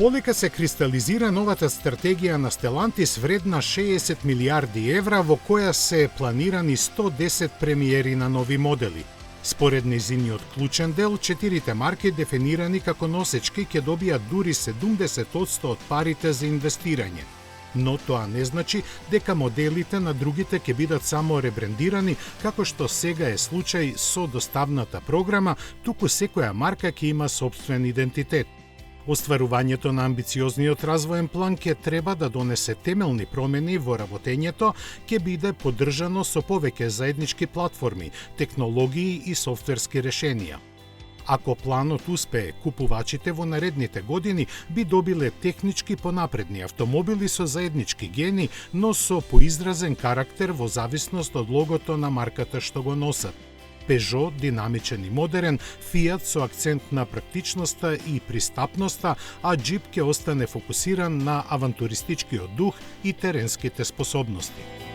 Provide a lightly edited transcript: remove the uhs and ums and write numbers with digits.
Полека се кристализира новата стратегија на Stellantis вредна 60 милиарди евра, во која се планирани 110 премиери на нови модели. Според нејзиниот клучен дел, 4 марки дефинирани како носечки ќе добијат дури 70% од парите за инвестирање. Но тоа не значи дека моделите на другите ќе бидат само ребрендирани, како што сега е случај со доставната програма, туку секоја марка ќе има сопствен идентитет. Остварувањето на амбициозниот развоен план ќе треба да донесе темелни промени во работењето, ќе биде поддржано со повеќе заеднички платформи, технологии и софтверски решенија. Ако планот успее, купувачите во наредните години би добиле технички понапредни автомобили со заеднички гени, но со поизразен карактер во зависност од логото на марката што го носат. Peugeot динамичен и модерен, Fiat со акцент на практичноста и пристапноста, а Jeep ќе остане фокусиран на авантуристичкиот дух и теренските способности.